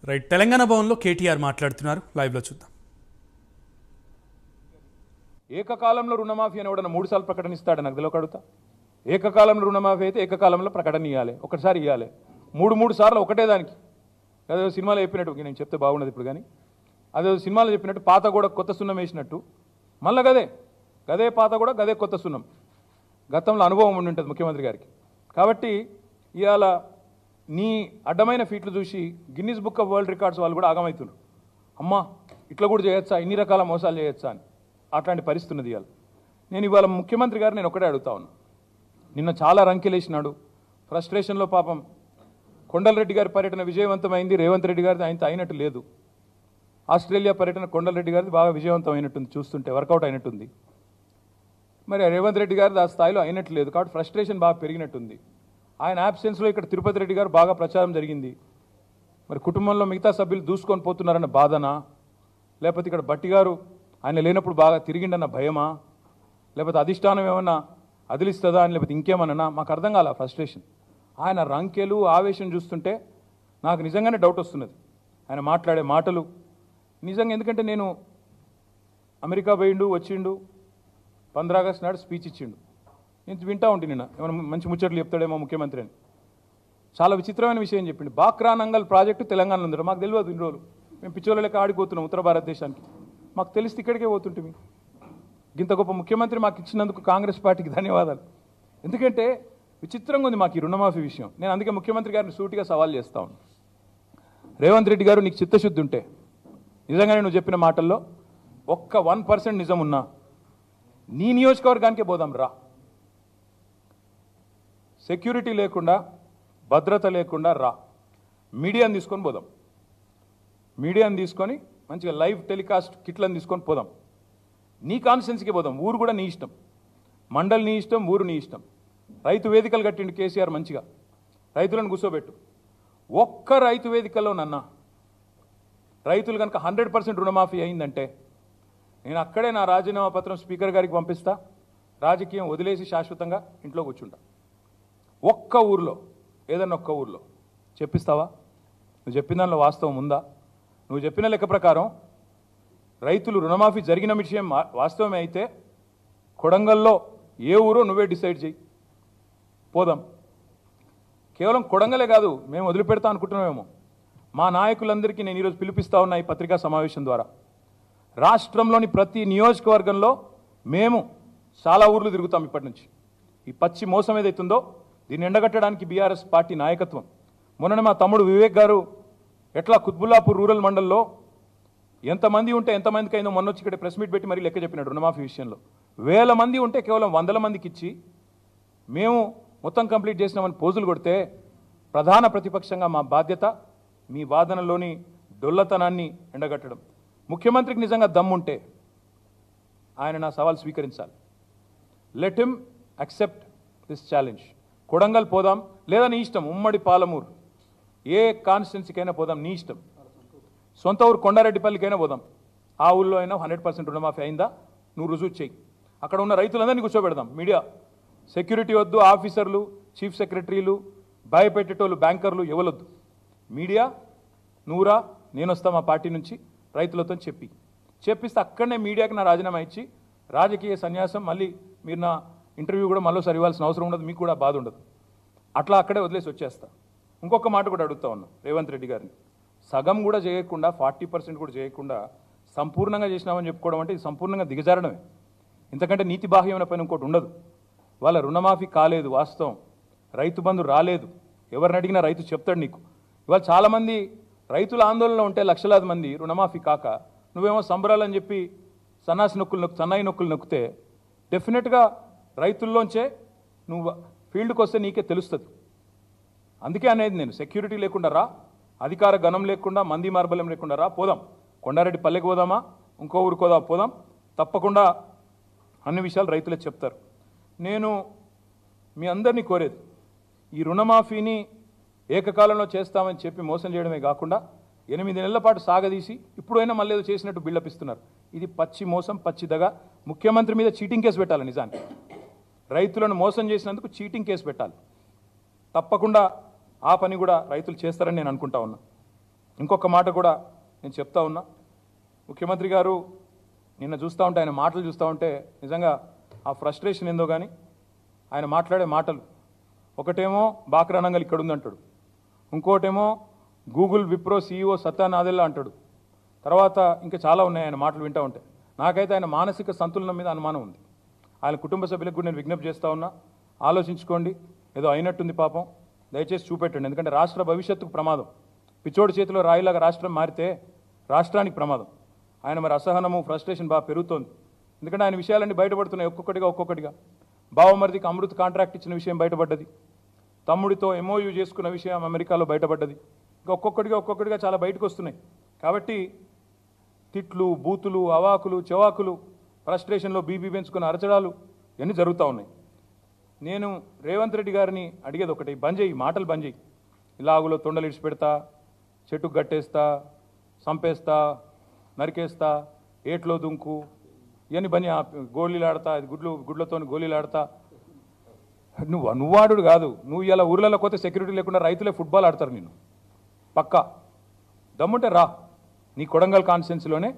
Right Telangana భవన్లో కేటీఆర్ మాట్లాడుతున్నారు. లైవ్లో చూద్దాం. ఏకకాలంలో రుణమాఫీ అని కూడా 3 సార్లు ప్రకటన ఇస్తాడు. నాకు తెలియక అడుగుతా. ఏకకాలంలో రుణమాఫీ అయితే ఏకకాలంలో ప్రకటన ఇవ్వాలి, ఒకసారి ఇవ్వాలి. 3 సార్లు ఒకటే దానికి. అదే సినిమాలో చెప్పినట్టు నేను చెప్తే బాగుండదు ఇప్పుడు, కానీ అదే సినిమాలో చెప్పినట్టు పాత కూడా కొత్త సున్నం వేసినట్టు మళ్ళీ గదే పాత కూడా గదే కొత్త సున్నం. గతంలో అనుభవం ఉండి ఉంటుంది ముఖ్యమంత్రి గారికి. కాబట్టి ఇవాళ నీ అడ్డమైన ఫీట్లు చూసి Guinness book of world records వాళ్ళు కూడా ఆగమవుతున్నారు. అమ్మా ఇట్లా కూడా చేయొచ్చా, ఇన్ని రకాల మోసాలు చేయొచ్చా అని. అట్లాంటి పరిస్థితి ఉన్నది ఇవాళ. నేను ఇవాళ ముఖ్యమంత్రి గారు నేను ఒకటే అడుగుతా ఉన్నా. నిన్న చాలా రంకెలేసినాడు, ఫ్రస్ట్రేషన్లో పాపం కొండలరెడ్డి గారి పర్యటన విజయవంతమైంది, రేవంత్ రెడ్డి గారిది ఆయనతో అయినట్టు లేదు. ఆస్ట్రేలియా పర్యటన కొండలరెడ్డి గారిది బాగా విజయవంతం అయినట్టుంది, చూస్తుంటే వర్కౌట్ అయినట్టుంది. మరి రేవంత్ రెడ్డి గారిది ఆ స్థాయిలో అయినట్టు లేదు. కాబట్టి ఫ్రస్ట్రేషన్ బాగా పెరిగినట్టుంది. ఆయన యాబ్సెన్స్లో ఇక్కడ తిరుపతి రెడ్డి గారు బాగా ప్రచారం జరిగింది. మరి కుటుంబంలో మిగతా సభ్యులు దూసుకొని పోతున్నారన్న బాధనా, లేకపోతే ఇక్కడ బట్టి గారు ఆయన లేనప్పుడు బాగా తిరిగిండన్న భయమా, లేకపోతే అధిష్టానం ఏమన్నా అదిలిస్తుందా అని, లేకపోతే ఇంకేమన్నా మాకు అర్థం కాల ఫ్రస్ట్రేషన్. ఆయన రంకెలు ఆవేశం చూస్తుంటే నాకు నిజంగానే డౌట్ వస్తున్నది. ఆయన మాట్లాడే మాటలు నిజంగా, ఎందుకంటే నేను అమెరికా పోయిండు వచ్చిండు, 15 ఆగస్టు నాడు స్పీచ్ ఇచ్చిండు. నేను వింటా ఉంటే నిన్న ఏమైనా మంచి ముచ్చట్లు చెప్తాడేమో ముఖ్యమంత్రి అని. చాలా విచిత్రమైన విషయం చెప్పిండు. బాక్రా నంగల్ ప్రాజెక్టు తెలంగాణలో ఉంది. మాకు తెలియదు ఇన్ని రోజులు. మేము పిచ్చోళ్ళ లెక్క ఆడిపోతున్నాం ఉత్తర భారతదేశానికి. మాకు తెలిస్తే ఇక్కడికే పోతుంటే. ఇంత గొప్ప ముఖ్యమంత్రి మాకు ఇచ్చినందుకు కాంగ్రెస్ పార్టీకి ధన్యవాదాలు. ఎందుకంటే విచిత్రంగా ఉంది మాకు ఈ రుణమాఫీ విషయం. నేను అందుకే ముఖ్యమంత్రి గారిని సూటిగా సవాల్ చేస్తా ఉన్నాను. రేవంత్ రెడ్డి గారు, నీకు చిత్తశుద్ధి ఉంటే నిజంగానే నువ్వు చెప్పిన మాటల్లో ఒక్క 1% నిజం ఉన్నా నీ నియోజకవర్గానికే పోదాం రా. సెక్యూరిటీ లేకుండా, భద్రత లేకుండా రా. మీడియాని తీసుకొని పోదాం. మీడియాని తీసుకొని మంచిగా లైవ్ టెలికాస్ట్ కిట్లను తీసుకొని పోదాం. నీ కాన్స్టిట్యున్సీకి పోదాం. ఊరు కూడా నీ ఇష్టం, మండలి నీ ఇష్టం, ఊరు నీ ఇష్టం. రైతు వేదికలు కట్టిండు కేసీఆర్, మంచిగా రైతులను కూర్చోబెట్టు. ఒక్క రైతు వేదికలో నన్నా రైతులు కనుక 100% రుణమాఫీ అయిందంటే నేను అక్కడే నా రాజీనామా పత్రం స్పీకర్ గారికి పంపిస్తా. రాజకీయం వదిలేసి శాశ్వతంగా ఇంట్లో కూర్చుంటా. ఒక్క ఊర్లో, ఏదన్నా ఒక్క ఊర్లో చెప్పిస్తావా? నువ్వు చెప్పిన దానిలో వాస్తవం ఉందా? నువ్వు చెప్పిన లెక్క ప్రకారం రైతులు రుణమాఫీ జరిగిన విషయం వాస్తవమే అయితే కొడంగల్లో ఏ ఊరో నువ్వే డిసైడ్ చేయి, పోదాం. కేవలం కొడంగలే కాదు, మేము వదిలిపెడతా అనుకుంటున్నామేమో. మా నాయకులందరికీ నేను ఈరోజు పిలిపిస్తా ఉన్నా ఈ పత్రికా సమావేశం ద్వారా. రాష్ట్రంలోని ప్రతి నియోజకవర్గంలో మేము చాలా ఊర్లు తిరుగుతాం ఇప్పటి నుంచి. ఈ పచ్చి మోసం ఏదైతుందో దీన్ని ఎండగట్టడానికి బీఆర్ఎస్ పార్టీ నాయకత్వం. మొన్న మా తమ్ముడు వివేక్ గారు ఎట్లా కుత్బుల్లాపూర్ రూరల్ మండల్లో ఎంతమంది ఉంటే ఎంతమందికి అయిందో మొన్న వచ్చి ఇక్కడ ప్రెస్ మీట్ పెట్టి మరీ లెక్క చెప్పినాడు. రుణమాఫీ విషయంలో 1000 మంది ఉంటే కేవలం 100 మందికి ఇచ్చి మేము మొత్తం కంప్లీట్ చేసినామని పోజులు కొడితే ప్రధాన ప్రతిపక్షంగా మా బాధ్యత మీ వాదనలోని డొల్లతనాన్ని ఎండగట్టడం. ముఖ్యమంత్రికి నిజంగా దమ్ముంటే ఆయన నా సవాల్ స్వీకరించాలి. Let him accept this challenge. Kodangal పోదాం, లేదా నీ ఇష్టం ఉమ్మడి పాలమూరు ఏ కాన్స్టిట్యున్సీకైనా పోదాం, నీ ఇష్టం. సొంత ఊరు కొండారెడ్డిపల్లికైనా పోదాం. ఆ ఊళ్ళో అయినా 100% రుణమాఫీ అయిందా నువ్వు రుజువు చేయి. అక్కడ ఉన్న రైతులందరినీ కూర్చోబెడదాం. మీడియా సెక్యూరిటీ వద్దు, ఆఫీసర్లు, చీఫ్ సెక్రటరీలు, భయపెట్టేటోళ్ళు, బ్యాంకర్లు ఎవరొద్దు. మీడియా నువ్వురా, నేను వస్తా మా పార్టీ నుంచి రైతులతో చెప్పిస్తే అక్కడనే మీడియాకి నా రాజీనామా ఇచ్చి రాజకీయ సన్యాసం. మళ్ళీ మీరు నా ఇంటర్వ్యూ కూడా మళ్ళీసారి ఇవ్వాల్సిన అవసరం ఉండదు, మీకు కూడా బాధ ఉండదు. అట్లా అక్కడే వదిలేసి వచ్చేస్తా. ఇంకొక మాట కూడా అడుగుతా ఉన్నా రేవంత్ రెడ్డి గారిని. సగం కూడా చేయకుండా, 40% కూడా చేయకుండా సంపూర్ణంగా చేసినామని చెప్పుకోవడం అంటే ఇది సంపూర్ణంగా దిగజారడమే. ఇంతకంటే నీతి బాహ్యమైన పని ఇంకోటి ఉండదు. వాళ్ళ రుణమాఫీ కాలేదు వాస్తవం, రైతు బంధు రాలేదు. ఎవరిని అడిగినా రైతు చెప్తాడు నీకు. ఇవాళ చాలామంది రైతుల ఆందోళనలో ఉంటే లక్షలాది మంది రుణమాఫీ కాక నువ్వేమో సంబరాలని చెప్పి సన్నాయి నొక్కులు నొక్కితే డెఫినెట్గా రైతుల్లోంచే నువ్వు ఫీల్డ్కి వస్తే నీకే తెలుస్తుంది. అందుకే అనేది నేను, సెక్యూరిటీ లేకుండా రా, అధికార గణం లేకుండా, మంది మార్బల్యం లేకుండా రా, పోదాం. కొండారెడ్డి పల్లెకి పోదామా, ఇంకో ఊరుకోదా పోదాం. తప్పకుండా అన్ని విషయాలు రైతులే చెప్తారు. నేను మీ అందరినీ కోరేది, ఈ రుణమాఫీని ఏకకాలంలో చేస్తామని చెప్పి మోసం చేయడమే కాకుండా 8 నెలల పాటు సాగదీసి ఇప్పుడైనా మళ్ళీ ఏదో చేసినట్టు బిల్డప్ ఇస్తున్నారు. ఇది పచ్చి మోసం, పచ్చిదగా. ముఖ్యమంత్రి మీద చీటింగ్ కేసు పెట్టాలి. నిజానికి రైతులను మోసం చేసినందుకు చీటింగ్ కేసు పెట్టాలి. తప్పకుండా ఆ పని కూడా రైతులు చేస్తారని నేను అనుకుంటా ఉన్నా. ఇంకొక మాట కూడా నేను చెప్తా ఉన్నా. ముఖ్యమంత్రి గారు నిన్న చూస్తూ ఉంటే, ఆయన మాటలు చూస్తూ ఉంటే నిజంగా ఆ ఫ్రస్ట్రేషన్ ఏందో కానీ ఆయన మాట్లాడే మాటలు, ఒకటేమో బాక్రానంగల్ ఇక్కడ ఉందంటాడు, ఇంకోటేమో గూగుల్ విప్రో CEO సత్య నాదెల్లా అంటాడు, తర్వాత ఇంకా చాలా ఉన్నాయి ఆయన మాటలు వింటూ ఉంటే. నాకైతే ఆయన మానసిక సంతులనం మీద అనుమానం ఉంది. ఆయన కుటుంబ సభ్యులకు కూడా నేను విజ్ఞప్తి చేస్తూ ఉన్నా, ఆలోచించుకోండి. ఏదో అయినట్టుంది పాపం, దయచేసి చూపెట్టండి. ఎందుకంటే రాష్ట్ర భవిష్యత్తుకు ప్రమాదం. పిచ్చోడి చేతిలో రాయిలాగా రాష్ట్రం మారితే రాష్ట్రానికి ప్రమాదం. ఆయన మరి అసహనము, ఫ్రస్ట్రేషన్ బాగా పెరుగుతోంది. ఎందుకంటే ఆయన విషయాలన్నీ బయటపడుతున్నాయి ఒక్కొక్కటిగా. బావమరిదికి అమృత్ కాంట్రాక్ట్ ఇచ్చిన విషయం బయటపడ్డది, తమ్ముడితో MOU చేసుకున్న విషయం అమెరికాలో బయటపడ్డది. ఇంకా ఒక్కొక్కటిగా చాలా బయటకు వస్తున్నాయి. కాబట్టి తిట్లు, బూతులు, అవాకులు, చెవాకులు, ఫ్రస్ట్రేషన్లో బీపీ పెంచుకున్న అరచడాలు ఇవన్నీ జరుగుతూ ఉన్నాయి. నేను రేవంత్ రెడ్డి గారిని అడిగేది ఒకటి, బంద్ చేయి, మాటలు బంద్ చేయి. ఇలాగులో తొండలు ఇడిచిపెడతా, చెట్టుకు గట్టేస్తా, సంపేస్తా, నరికేస్తా, ఏట్లో దుంకు, ఇవన్నీ బంద్, గోళీలు ఆడతా, గుడ్లతో గోళీలు ఆడతా. నువ్వాడు కాదు, నువ్వు ఇలా ఊర్లలో పోతే సెక్యూరిటీ లేకుండా రైతులే ఫుట్బాల్ ఆడతారు నిన్ను. పక్కా దమ్ముంటే రా, నీ కొడంగల్ కాన్స్టిట్యున్సీలోనే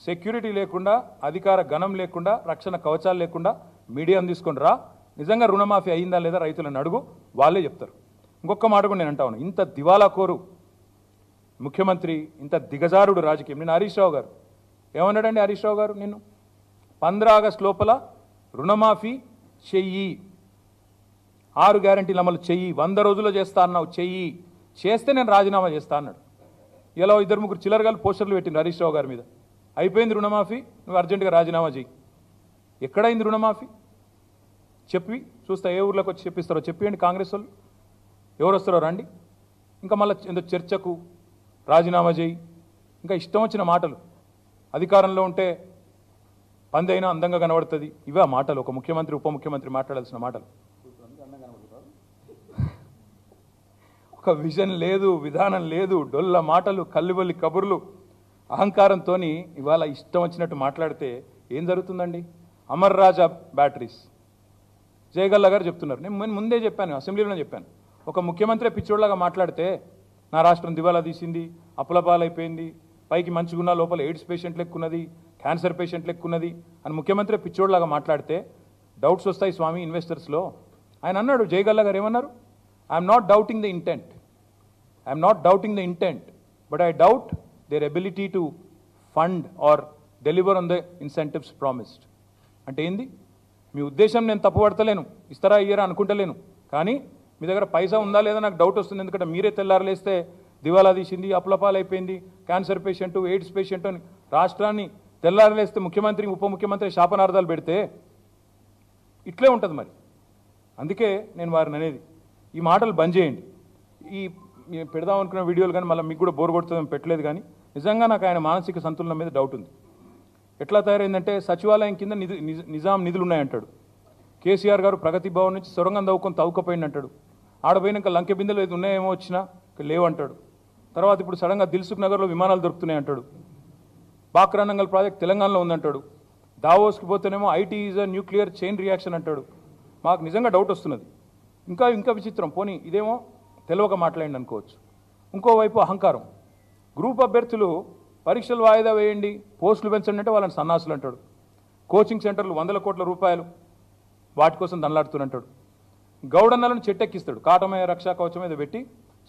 సెక్యూరిటీ లేకుండా, అధికార గణం లేకుండా, రక్షణ కవచాలు లేకుండా మీడియాను తీసుకొని రా. నిజంగా రుణమాఫీ అయిందా లేదా రైతులను అడుగు, వాళ్ళే చెప్తారు. ఇంకొక మాట కూడా నేను అంటా ఉన్నా, ఇంత దివాలాకోరు ముఖ్యమంత్రి, ఇంత దిగజారుడు రాజకీయం. నేను హరీష్ రావు గారు ఏమన్నాడండి? హరీష్ రావు గారు నిన్ను 15 ఆగస్టు లోపల రుణమాఫీ చెయ్యి, 6 గ్యారెంటీలు అమలు చెయ్యి, 100 రోజుల్లో చేస్తా అన్నావు, చెయ్యి, చేస్తే నేను రాజీనామా చేస్తా అన్నాడు. ఇలా 2-3 చిల్లరగాలు పోస్టర్లు పెట్టింది హరీష్ రావు గారి మీద. అయిపోయింది రుణమాఫీ, నువ్వు అర్జెంటుగా రాజీనామా చేయి. ఎక్కడైంది రుణమాఫీ? చెప్పి చూస్తా, ఏ ఊర్లోకి వచ్చి చెప్పిస్తారో చెప్పియండి. కాంగ్రెస్ వాళ్ళు ఎవరు వస్తారో రండి. ఇంకా మళ్ళీ ఏదో చర్చకు రాజీనామా చేయి, ఇంకా ఇష్టం వచ్చిన మాటలు. అధికారంలో ఉంటే పందైనా అందంగా కనబడుతుంది, ఇవే మాటలు ఒక ముఖ్యమంత్రి, ఉప ముఖ్యమంత్రి మాట్లాడాల్సిన మాటలు. ఒక విజన్ లేదు, విధానం లేదు, డొల్ల మాటలు, కల్లిబొల్లి కబుర్లు, అహంకారంతో ఇవాళ ఇష్టం వచ్చినట్టు మాట్లాడితే ఏం జరుగుతుందండి? అమర్ రాజా బ్యాటరీస్ జయగల్లా గారు చెప్తున్నారు. నేను ముందే చెప్పాను, అసెంబ్లీలోనే చెప్పాను, ఒక ముఖ్యమంత్రి పిచ్చోడ్లాగా మాట్లాడితే నా రాష్ట్రం దివాలా తీసింది, అప్పులపాలైపోయింది, పైకి మంచిగున్న లోపల ఎయిడ్స్ పేషెంట్ లెక్కున్నది, క్యాన్సర్ పేషెంట్ లెక్కున్నది అని ముఖ్యమంత్రి పిచ్చోడ్లాగా మాట్లాడితే డౌట్స్ వస్తాయి స్వామి ఇన్వెస్టర్స్లో. ఆయన అన్నాడు, జయగల్లా గారు ఏమన్నారు? I'm not doubting the intent, but I doubt there ability to fund or deliver on the incentives promised. అంటే ఏంది? మీ ఉద్దేశం నేను తప్పుపడతలేను, ఇస్తారా ఇయ్యరా అనుకుంటలేను, కానీ మీ దగ్గర పైసా ఉందా లేదా నాకు డౌట్ వస్తుంది. ఎందుకంటే మీరే తెల్లారలేస్తే దివాలా తీసింది, అప్పులపాలైపోయింది, క్యాన్సర్ పేషెంట్, ఎయిడ్స్ పేషెంట్ అని రాష్ట్రాన్ని తెల్లారలేస్తే ముఖ్యమంత్రి, ఉప ముఖ్యమంత్రి శాపనార్థాలు పెడితే ఇట్లే ఉంటుంది మరి. అందుకే నేను వారిని అనేది, ఈ మాటలు బంద్ చేయండి. ఈ పెడదాం అనుకున్న వీడియోలు కానీ మళ్ళీ మీకు కూడా బోర్ కొడుతుందని పెట్టలేదు. కానీ నిజంగా నాకు ఆయన మానసిక సంతులనం మీద డౌట్ ఉంది. ఎట్లా తయారైందంటే సచివాలయం కింద నిజాం నిధులు ఉన్నాయంటాడు. కేసీఆర్ గారు ప్రగతి భవన్ నుంచి సొరంగం తవ్వుకొని తవ్వుకపోయింది అంటాడు. ఆడపోయినాక లంకె బిందెలు ఏది ఉన్నాయేమో వచ్చినా లేవంటాడు. తర్వాత ఇప్పుడు సడన్గా దిల్సుఖ్ నగర్లో విమానాలు దొరుకుతున్నాయి అంటాడు. బాక్రానంగల్ ప్రాజెక్ట్ తెలంగాణలో ఉందంటాడు. దావోస్కి పోతేనేమో IT is a nuclear chain reaction అంటాడు. మాకు నిజంగా డౌట్ వస్తున్నది. ఇంకా విచిత్రం, పోనీ ఇదేమో తెలియక మాట్లాడండి అనుకోవచ్చు. ఇంకోవైపు అహంకారం. గ్రూప్ అభ్యర్థులు పరీక్షలు వాయిదా వేయండి, పోస్టులు పెంచండి అంటే వాళ్ళని సన్నాసులు అంటాడు. కోచింగ్ సెంటర్లు 100 కోట్ల రూపాయలు వాటి కోసం దండలాడుతున్నట్టాడు. గౌడన్నలను చెట్టెక్కిస్తాడు, కాటమయ రక్షా కవచం మీద పెట్టి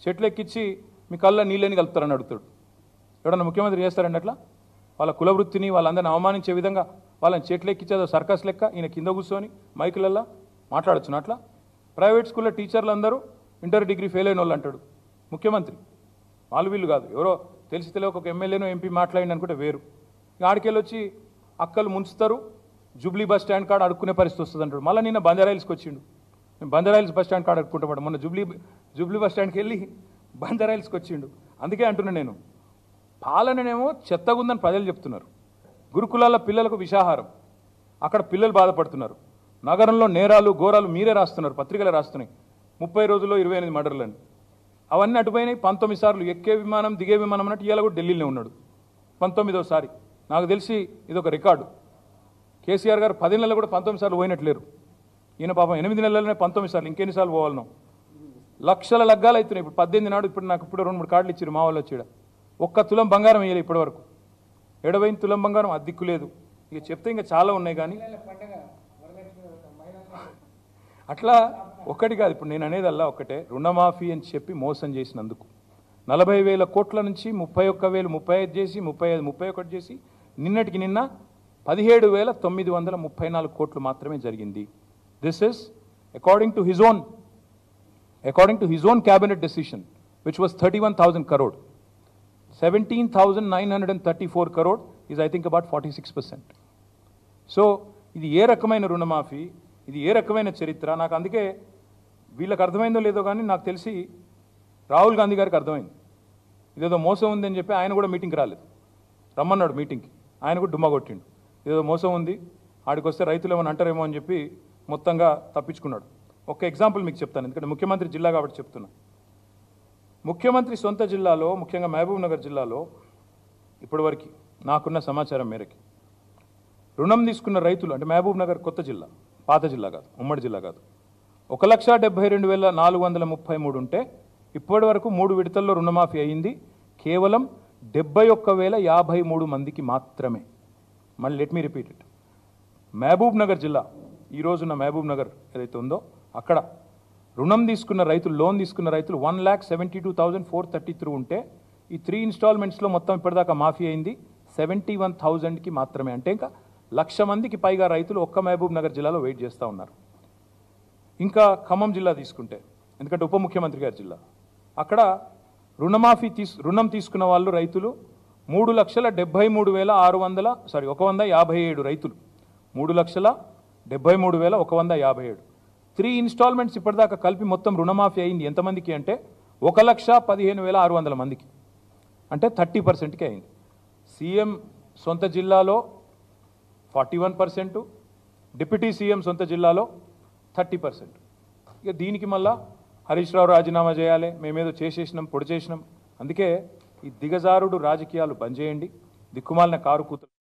చెట్లు ఎక్కించి మీ కళ్ళ నీళ్ళని కలుపుతారని అడుగుతాడు. ఎవడన్నా ముఖ్యమంత్రి చేస్తారండి అట్లా? వాళ్ళ కులవృత్తిని వాళ్ళందరిని అవమానించే విధంగా వాళ్ళని చెట్లు ఎక్కించేదో సర్కస్ లెక్క ఈయన కింద కూర్చొని మైకులల్లా మాట్లాడొచ్చును అట్లా. ప్రైవేట్ స్కూల్లో టీచర్లు అందరూ ఇంటర్ డిగ్రీ ఫెయిల్ అయిన వాళ్ళు అంటాడు ముఖ్యమంత్రి. వాళ్ళు వీళ్ళు కాదు, ఎవరో తెలిసి తెలియక ఒక ఎమ్మెల్యేనో ఎంపీ మాట్లాడింది అనుకుంటే వేరు. ఆడికెళ్ళి వచ్చి అక్కలు ముంచుతారు, జూబ్లీ బస్ స్టాండ్ కాడ అడుక్కునే పరిస్థితి వస్తుంది అంటాడు. మళ్ళీ నిన్న బంజారాయిల్స్కి వచ్చిండు, మేము బంజారాయిల్స్ బస్ స్టాండ్ కాడ అడుక్కుంటాం. మొన్న జూబ్లీ బస్ స్టాండ్కి వెళ్ళి బంజారాయిల్స్కి వచ్చిండు. అందుకే అంటున్నా నేను, పాలననేమో చెత్తగుందని ప్రజలు చెప్తున్నారు. గురుకులాల పిల్లలకు విషాహారం, అక్కడ పిల్లలు బాధపడుతున్నారు. నగరంలో నేరాలు ఘోరాలు మీరే రాస్తున్నారు, పత్రికలు రాస్తున్నాయి. 30 రోజుల్లో 28 మర్డర్లని. అవన్నీ అటుపోయినాయి. 19 సార్లు ఎక్కే విమానం దిగే విమానం అన్నట్టు ఇవాళ కూడా ఢిల్లీలో ఉన్నాడు 19వ సారి. నాకు తెలిసి ఇదొక రికార్డు. కేసీఆర్ గారు 10 నెలలు కూడా 19 సార్లు పోయినట్లేరు. ఈయన పాపం 8 నెలలనే 19 సార్లు, ఇంకెన్నిసార్లు పోవాలనో. లక్షల లగ్గాలు అవుతున్నాయి. ఇప్పుడు 18 నాడు ఇప్పుడు నాకు 2-3 కార్డులు ఇచ్చారు మా వాళ్ళు వచ్చాడు. ఒక్క తులం బంగారం వేయలేదు ఇప్పటివరకు. 70 తులం బంగారం అద్దిక్కు లేదు. ఇక చెప్తే ఇంకా చాలా ఉన్నాయి కానీ అట్లా ఒక్కటి కాదు. ఇప్పుడు నేను అనేదల్లా ఒక్కటే, రుణమాఫీ అని చెప్పి మోసం చేసినందుకు 40,000 కోట్ల నుంచి 31,000 35 చేసి 35 31 చేసి నిన్నటికి నిన్న 17,934 కోట్లు మాత్రమే జరిగింది. This is according to his own cabinet decision which was 31,000 crore. 17,934 crore is I think about 46%. So ఇది ఏ రకమైన రుణమాఫీ, ఇది ఏ రకమైన చరిత్ర? నాకు అందుకే వీళ్ళకి అర్థమైందో లేదో కానీ నాకు తెలిసి రాహుల్ గాంధీ గారికి అర్థమైంది. ఇదేదో మోసం ఉందని చెప్పి ఆయన కూడా మీటింగ్కి రాలేదు, రమ్మన్నాడు మీటింగ్కి, ఆయన కూడా డుమ్మా కొట్టిండు. ఇదేదో మోసం ఉంది, ఆడికి వస్తే రైతులు ఏమని అంటారేమో అని చెప్పి మొత్తంగా తప్పించుకున్నాడు. ఒక ఎగ్జాంపుల్ మీకు చెప్తాను, ఎందుకంటే ముఖ్యమంత్రి జిల్లా కాబట్టి చెప్తున్నా. ముఖ్యమంత్రి సొంత జిల్లాలో, ముఖ్యంగా మహబూబ్ నగర్ జిల్లాలో ఇప్పటివరకు నాకున్న సమాచారం మేరకి రుణం తీసుకున్న రైతులు, అంటే మహబూబ్ నగర్ కొత్త జిల్లా, పాత జిల్లా కాదు, ఉమ్మడి జిల్లా కాదు, 1,72,433 ఉంటే ఇప్పటి వరకు 3 విడతల్లో రుణమాఫీ అయ్యింది కేవలం 71,053 మందికి మాత్రమే. మళ్ళీ let me repeat it. Mahbubnagar జిల్లా, ఈరోజున్న మహబూబ్ నగర్ ఏదైతే ఉందో అక్కడ రుణం తీసుకున్న రైతులు, లోన్ తీసుకున్న రైతులు 1,72,433 ఉంటే ఈ 3 ఇన్స్టాల్మెంట్స్లో మొత్తం ఇప్పటిదాకా మాఫీ అయింది 71,000కి మాత్రమే. అంటే ఇంకా 1,00,000 మందికి పైగా రైతులు ఒక్క మహబూబ్ నగర్ జిల్లాలో వెయిట్ చేస్తూ ఉన్నారు. ఇంకా ఖమ్మం జిల్లా తీసుకుంటే, ఎందుకంటే ఉప ముఖ్యమంత్రి గారి జిల్లా, అక్కడ రుణం తీసుకున్న వాళ్ళు రైతులు 157 రైతులు, 157 3 ఇన్స్టాల్మెంట్స్ ఇప్పటిదాకా కలిపి మొత్తం రుణమాఫీ అయింది ఎంతమందికి అంటే 1,15,600 మందికి, అంటే 30%కి అయింది. సీఎం సొంత జిల్లాలో 41%, డిప్యూటీ సీఎం సొంత జిల్లాలో 30%. ఇక దీనికి మళ్ళా హరీష్ రావు రాజీనామా చేయాలి, మేమేదో చేసేసినాం, పొడి చేసినాం. అందుకే ఈ దిగజారుడు రాజకీయాలు బంద్ చేయండి, దిక్కుమాలిన కారు కూతురు